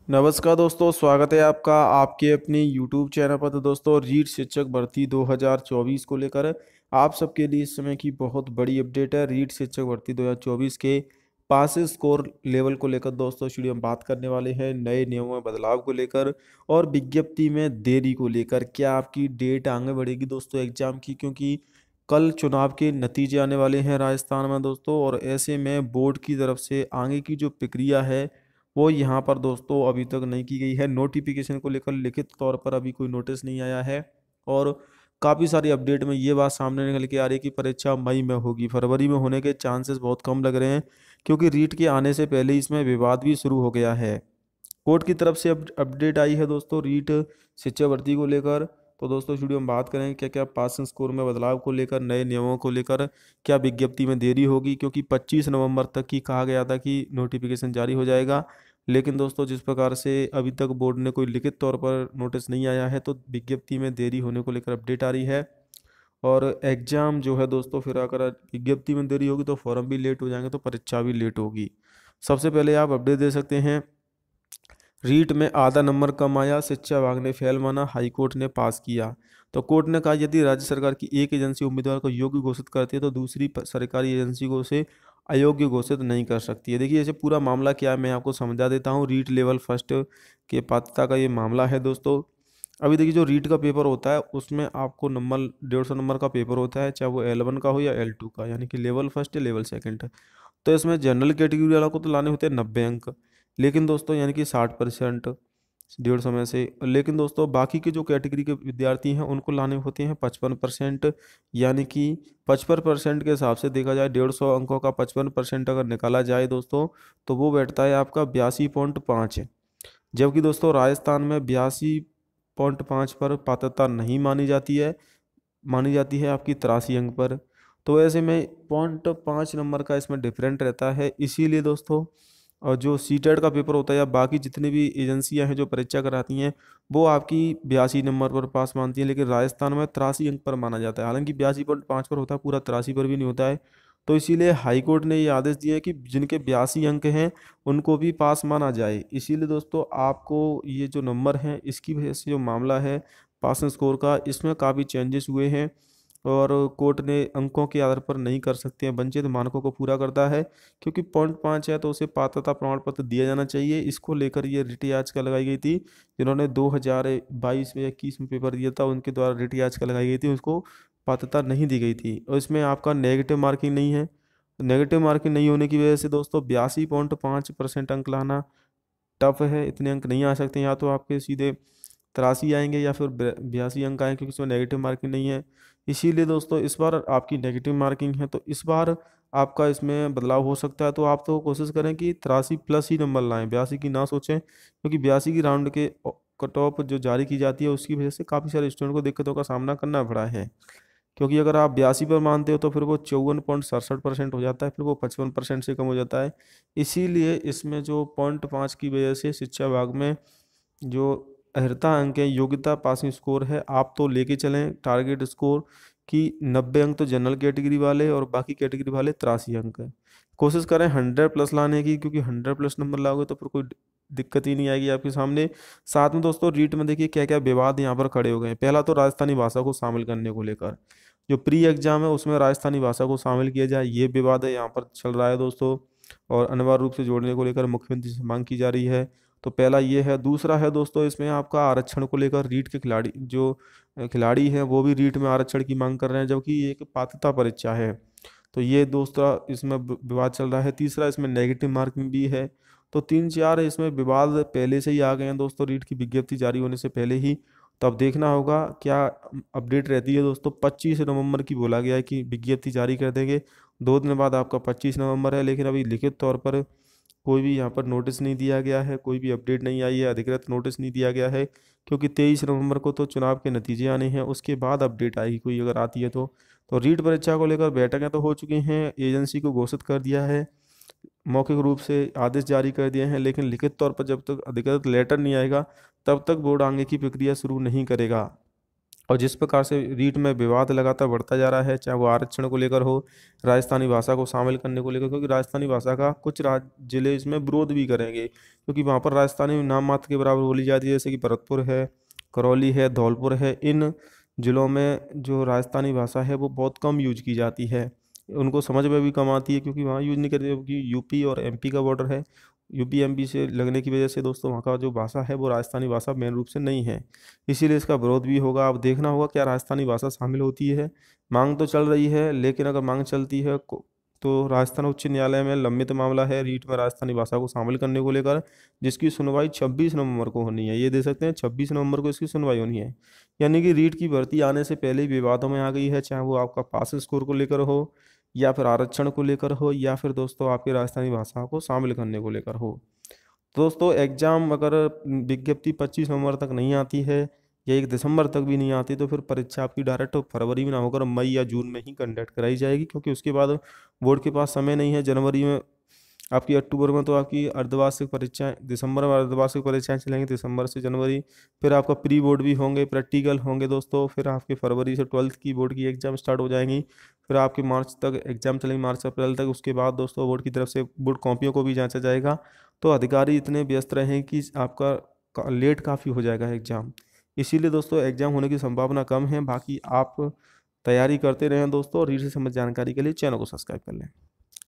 नमस्कार दोस्तों, स्वागत है आपका आपके अपनी यूट्यूब चैनल पर। तो दोस्तों, रीट शिक्षक भर्ती 2024 को लेकर आप सबके लिए इस समय की बहुत बड़ी अपडेट है। रीट शिक्षक भर्ती 2024 के पास स्कोर लेवल को लेकर दोस्तों वीडियो में बात करने वाले हैं। नए नियमों में बदलाव को लेकर और विज्ञप्ति में देरी को लेकर क्या आपकी डेट आगे बढ़ेगी दोस्तों एग्जाम की, क्योंकि कल चुनाव के नतीजे आने वाले हैं राजस्थान में दोस्तों। और ऐसे में बोर्ड की तरफ से आगे की जो प्रक्रिया है वो यहाँ पर दोस्तों अभी तक नहीं की गई है। नोटिफिकेशन को लेकर लिखित तौर पर अभी कोई नोटिस नहीं आया है। और काफ़ी सारी अपडेट में ये बात सामने निकल के आ रही है कि परीक्षा मई में होगी, फरवरी में होने के चांसेस बहुत कम लग रहे हैं, क्योंकि रीट के आने से पहले ही इसमें विवाद भी शुरू हो गया है। कोर्ट की तरफ से अपडेट आई है दोस्तों रीट शिक्षा भर्ती को लेकर। तो दोस्तों इस वीडियो में बात करेंगे क्या क्या पासिंग स्कोर में बदलाव को लेकर, नए नियमों को लेकर क्या विज्ञप्ति में देरी होगी, क्योंकि 25 नवंबर तक ही कहा गया था कि नोटिफिकेशन जारी हो जाएगा। लेकिन दोस्तों जिस प्रकार से अभी तक बोर्ड ने कोई लिखित तौर पर नोटिस नहीं आया है, तो विज्ञप्ति में देरी होने को लेकर अपडेट आ रही है। और एग्जाम जो है दोस्तों, फिर अगर विज्ञप्ति में देरी होगी तो फॉर्म भी लेट हो जाएंगे, तो परीक्षा भी लेट होगी। सबसे पहले आप अपडेट दे सकते हैं। रीट में आधा नंबर कम आया, शिक्षा विभाग ने फेल माना, हाईकोर्ट ने पास किया। तो कोर्ट ने कहा यदि राज्य सरकार की एक एजेंसी उम्मीदवार को योग्य घोषित करती है तो दूसरी सरकारी एजेंसी को उसे अयोग्य घोषित नहीं कर सकती है। देखिए ऐसे पूरा मामला क्या है मैं आपको समझा देता हूँ। रीट लेवल फर्स्ट के पात्रता का ये मामला है दोस्तों। अभी देखिए जो रीट का पेपर होता है उसमें आपको नंबर 150 नंबर का पेपर होता है, चाहे वो L1 का हो या L2 का, यानी कि लेवल फर्स्ट या लेवल सेकंड। तो इसमें जनरल कैटेगरी वालों को तो लाने होते हैं 90 अंक, लेकिन दोस्तों यानी कि 60%, 150 में से। लेकिन दोस्तों बाकी के जो कैटेगरी के विद्यार्थी हैं उनको लाने होते हैं 55%, यानी कि 55% के हिसाब से देखा जाए 150 अंकों का 55% अगर निकाला जाए दोस्तों, तो वो बैठता है आपका 82.5। जबकि दोस्तों राजस्थान में 82.5 पर पात्रता नहीं मानी जाती है, मानी जाती है आपकी 83 अंक पर। तो ऐसे में 0.5 नंबर का इसमें डिफरेंट रहता है। इसीलिए दोस्तों और जो सीटेट का पेपर होता है या बाकी जितनी भी एजेंसियां हैं जो परीक्षा कराती हैं, वो आपकी 82 नंबर पर पास मानती हैं, लेकिन राजस्थान में 83 अंक पर माना जाता है। हालांकि 82.5 पर होता है, पूरा 83 पर भी नहीं होता है। तो इसीलिए हाईकोर्ट ने ये आदेश दिया है कि जिनके 82 अंक हैं उनको भी पास माना जाए। इसीलिए दोस्तों आपको ये जो नंबर है इसकी वजह से जो मामला है पासिंग स्कोर का, इसमें काफ़ी चेंजेस हुए हैं। और कोर्ट ने अंकों के आधार पर नहीं कर सकते हैं, वंचित मानकों को पूरा करता है, क्योंकि 0.5 है तो उसे पात्रता प्रमाण पत्र दिया जाना चाहिए। इसको लेकर ये रिट याचिका लगाई गई थी। जिन्होंने 2022 में या 21 में पेपर दिया था उनके द्वारा रिट याचिका लगाई गई थी, उसको पात्रता नहीं दी गई थी। और इसमें आपका नेगेटिव मार्किंग नहीं है। नेगेटिव मार्किंग नहीं होने की वजह से दोस्तों 82.5% अंक लाना टफ है। इतने अंक नहीं आ सकते, या तो आपके सीधे 83 आएंगे या फिर 82 अंक आएंगे, क्योंकि इसमें नेगेटिव मार्किंग नहीं है। इसीलिए दोस्तों इस बार आपकी नेगेटिव मार्किंग है, तो इस बार आपका इसमें बदलाव हो सकता है। तो आप तो कोशिश करें कि 83+ ही नंबर लाएं, 82 की ना सोचें, क्योंकि 82 की राउंड के कट ऑफ जो जारी की जाती है उसकी वजह से काफ़ी सारे स्टूडेंट को दिक्कतों का सामना करना पड़ा है। क्योंकि अगर आप 82 पर मानते हो तो फिर वो 54.67% हो जाता है, फिर वो 55% से कम हो जाता है। इसीलिए इसमें जो 0.5 की वजह से शिक्षा विभाग में जो अर्हता अंक है, योग्यता पासिंग स्कोर है, आप तो लेके चलें टारगेट स्कोर कि 90 अंक तो जनरल कैटेगरी वाले और बाकी कैटेगरी वाले 83 अंक है। कोशिश करें 100+ लाने की, क्योंकि 100+ नंबर लाओगे तो फिर कोई दिक्कत ही नहीं आएगी आपके सामने। साथ में दोस्तों रीट में देखिए क्या क्या विवाद यहाँ पर खड़े हो गए हैं। पहला तो राजस्थानी भाषा को शामिल करने को लेकर, जो प्री एग्जाम है उसमें राजस्थानी भाषा को शामिल किया जाए, ये विवाद है यहाँ पर चल रहा है दोस्तों। और अनिवार्य रूप से जोड़ने को लेकर मुख्यमंत्री से मांग की जा रही है। तो पहला ये है। दूसरा है दोस्तों इसमें आपका आरक्षण को लेकर, रीट के खिलाड़ी जो खिलाड़ी हैं वो भी रीट में आरक्षण की मांग कर रहे हैं, जबकि ये एक पात्रता परीक्षा है। तो ये दूसरा इसमें विवाद चल रहा है। तीसरा इसमें नेगेटिव मार्किंग भी है। तो 3 4 इसमें विवाद पहले से ही आ गए हैं दोस्तों, रीट की विज्ञप्ति जारी होने से पहले ही। तो अब देखना होगा क्या अपडेट रहती है दोस्तों। 25 नवंबर की बोला गया है कि विज्ञप्ति जारी कर देंगे। 2 दिन बाद आपका 25 नवंबर है, लेकिन अभी लिखित तौर पर कोई भी यहाँ पर नोटिस नहीं दिया गया है, कोई भी अपडेट नहीं आई है, अधिकृत नोटिस नहीं दिया गया है। क्योंकि 23 नवंबर को तो चुनाव के नतीजे आने हैं, उसके बाद अपडेट आएगी कोई अगर आती है तो। रीट परीक्षा को लेकर बैठकें तो हो चुकी हैं, एजेंसी को घोषित कर दिया है, मौखिक रूप से आदेश जारी कर दिए हैं, लेकिन लिखित तौर पर जब तक अधिकृत लेटर नहीं आएगा तब तक बोर्ड आगे की प्रक्रिया शुरू नहीं करेगा। और जिस प्रकार से रीट में विवाद लगातार बढ़ता जा रहा है, चाहे वो आरक्षण को लेकर हो, राजस्थानी भाषा को शामिल करने को लेकर, क्योंकि राजस्थानी भाषा का कुछ जिले इसमें विरोध भी करेंगे, क्योंकि वहाँ पर राजस्थानी नाम मात्र के बराबर बोली जाती है, जैसे कि भरतपुर है, करौली है, धौलपुर है। इन जिलों में जो राजस्थानी भाषा है वो बहुत कम यूज की जाती है, उनको समझ में भी कम आती है, क्योंकि वहाँ यूज नहीं करते, क्योंकि यूपी और एमपी का बॉर्डर है। यूपी एमपी से लगने की वजह से दोस्तों वहाँ का जो भाषा है वो राजस्थानी भाषा मेन रूप से नहीं है, इसीलिए इसका विरोध भी होगा। अब देखना होगा क्या राजस्थानी भाषा शामिल होती है। मांग तो चल रही है, लेकिन अगर मांग चलती है तो राजस्थान उच्च न्यायालय में लंबित मामला है रीट में राजस्थानी भाषा को शामिल करने को लेकर, जिसकी सुनवाई 26 नवंबर को होनी है। ये दे सकते हैं 26 नवंबर को इसकी सुनवाई होनी है। यानी कि रीट की भर्ती आने से पहले ही विवादों में आ गई है, चाहे वो आपका पास स्कोर को लेकर हो, या फिर आरक्षण को लेकर हो, या फिर दोस्तों आपकी राजस्थानी भाषा को शामिल करने को लेकर हो। दोस्तों एग्जाम अगर विज्ञप्ति 25 नवंबर तक नहीं आती है, या 1 दिसंबर तक भी नहीं आती, तो फिर परीक्षा आपकी डायरेक्ट फरवरी में ना होकर मई या जून में ही कंडक्ट कराई जाएगी, क्योंकि उसके बाद बोर्ड के पास समय नहीं है। जनवरी में आपकी, अक्टूबर में तो आपकी अर्धवार्षिक परीक्षाएं, दिसंबर में अर्धवार्षिक परीक्षाएं चलेंगी, दिसंबर से जनवरी। फिर आपका प्री बोर्ड भी होंगे, प्रैक्टिकल होंगे दोस्तों। फिर आपके फरवरी से 12th की बोर्ड की एग्जाम स्टार्ट हो जाएंगी। फिर आपके मार्च तक एग्जाम चलेंगे, मार्च से अप्रैल तक। उसके बाद दोस्तों बोर्ड की तरफ से बोर्ड कॉपियों को भी जांचा जाएगा। तो अधिकारी इतने व्यस्त रहें कि आपका लेट काफ़ी हो जाएगा एग्ज़ाम। इसीलिए दोस्तों एग्ज़ाम होने की संभावना कम है। बाकी आप तैयारी करते रहें दोस्तों, और रीड से संबंधित जानकारी के लिए चैनल को सब्सक्राइब कर लें।